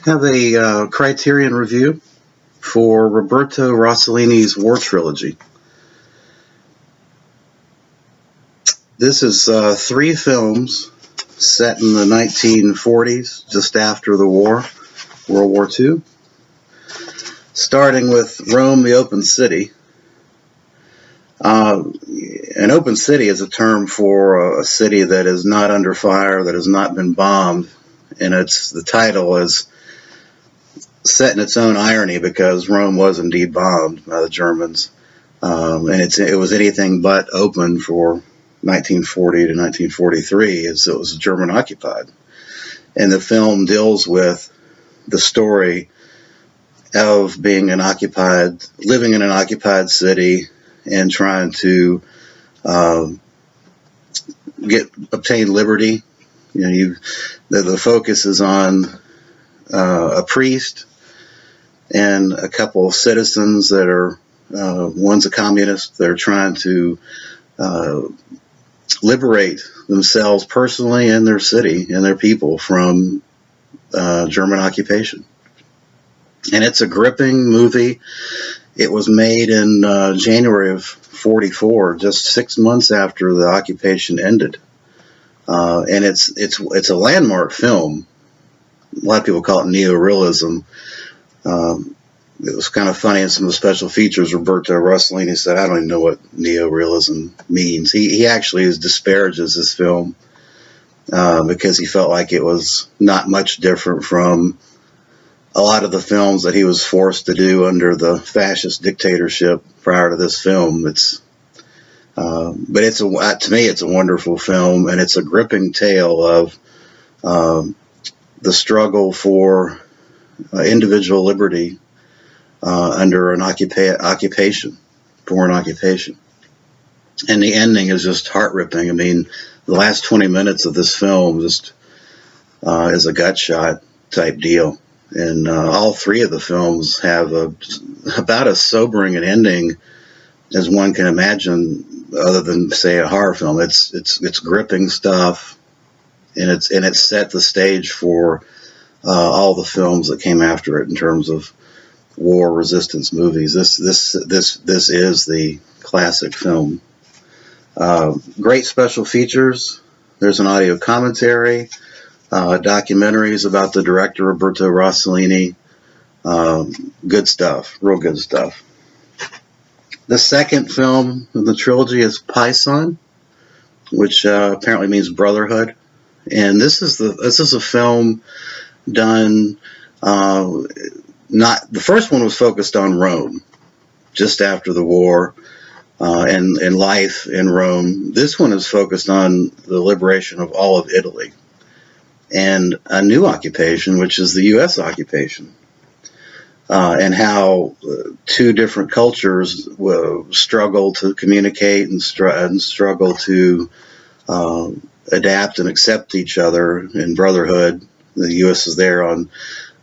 Have a Criterion review for Roberto Rossellini's War Trilogy. This is three films set in the 1940s, just after the war, World War II. Starting with Rome, the Open City. An open city is a term for a city that is not under fire, that has not been bombed, and the title is set in its own irony because Rome was indeed bombed by the Germans, and it was anything but open for 1940 to 1943, as it was German occupied. And the film deals with the story of living in an occupied city and trying to obtain liberty. The focus is on a priest and a couple of citizens that are, one's a communist, that are trying to liberate themselves personally and their city and their people from German occupation. And it's a gripping movie. It was made in January of '44, just 6 months after the occupation ended. And it's a landmark film. A lot of people call it neorealism. It was kind of funny in some of the special features. Roberto Rossellini said, "I don't even know what neorealism means." He actually disparages this film because he felt like it was not much different from a lot of the films that he was forced to do under the fascist dictatorship prior to this film. But to me, it's a wonderful film, and it's a gripping tale of the struggle for individual liberty under an foreign occupation. And the ending is just heart-ripping. I mean, the last 20 minutes of this film just is a gut shot type deal. And all three of the films have about as sobering an ending as one can imagine, other than, say, a horror film. It's gripping stuff, and it set the stage for all the films that came after it in terms of war resistance movies. This is the classic film. Great special features. There's an audio commentary, documentaries about the director Roberto Rossellini. Good stuff, real good stuff. The second film in the trilogy is Paisan, which apparently means brotherhood. And this is a film done. The first one was focused on Rome, just after the war, and life in Rome. This one is focused on the liberation of all of Italy and a new occupation, which is the U.S. occupation, and how two different cultures struggle to communicate and struggle to adapt and accept each other in brotherhood. The U.S. is there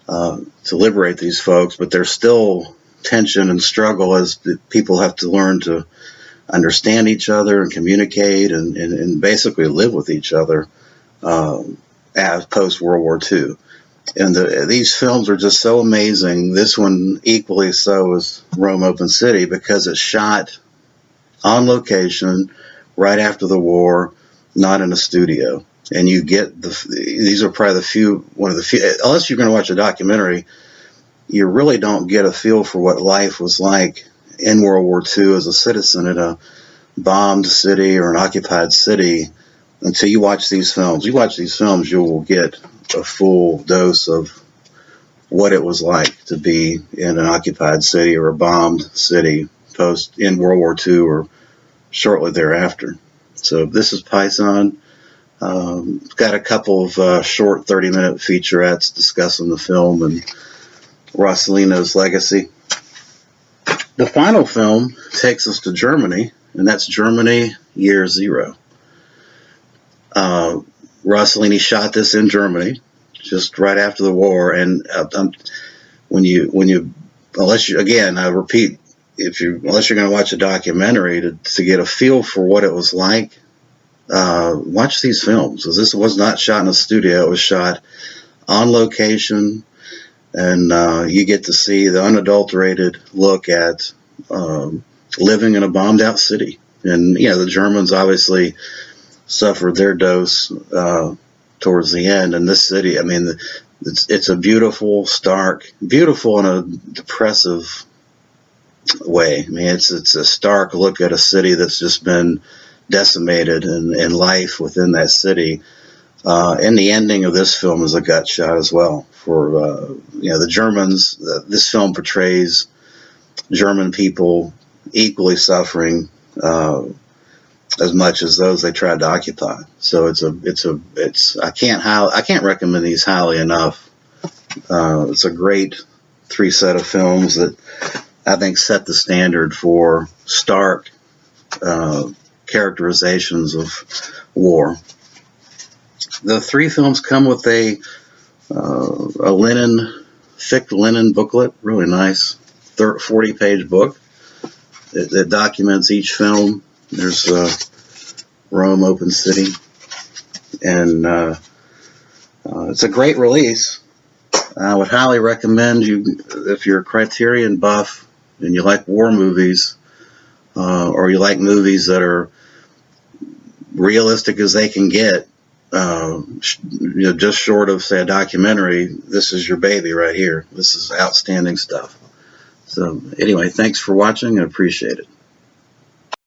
to liberate these folks, but there's still tension and struggle as people have to learn to understand each other and communicate and basically live with each other as post-World War II. And these films are just so amazing. This one equally so is Rome Open City, because it's shot on location right after the war, not in a studio. And you get these are probably one of the few, unless you're going to watch a documentary, you really don't get a feel for what life was like in World War II as a citizen in a bombed city or an occupied city until you watch these films. You watch these films, you will get a full dose of what it was like to be in an occupied city or a bombed city in World War II or shortly thereafter. So this is Paisan. Got a couple of short 30-minute featurettes discussing the film and Rossellino's legacy. The final film takes us to Germany, and that's Germany Year Zero. Rossellini shot this in Germany just right after the war, and unless you're going to watch a documentary to get a feel for what it was like, watch these films. This was not shot in a studio. It was shot on location and you get to see the unadulterated look at living in a bombed out city. And the Germans obviously suffered their dose towards the end. And this city, I mean, it's a beautiful, stark, beautiful in a depressive way. I mean, it's a stark look at a city that's just been decimated, and life within that city. And the ending of this film is a gut shot as well for the Germans. This film portrays German people equally suffering as much as those they tried to occupy. So I can't recommend these highly enough. It's a great 3 set of films that I think set the standard for stark characterizations of war. The 3 films come with a thick linen booklet, really nice, 40-page book that documents each film. There's Rome, Open City, and it's a great release. I would highly recommend you, if you're a Criterion buff and you like war movies, or you like movies that are realistic as they can get, just short of, say, a documentary, this is your baby right here. This is outstanding stuff. So anyway, thanks for watching. I appreciate it.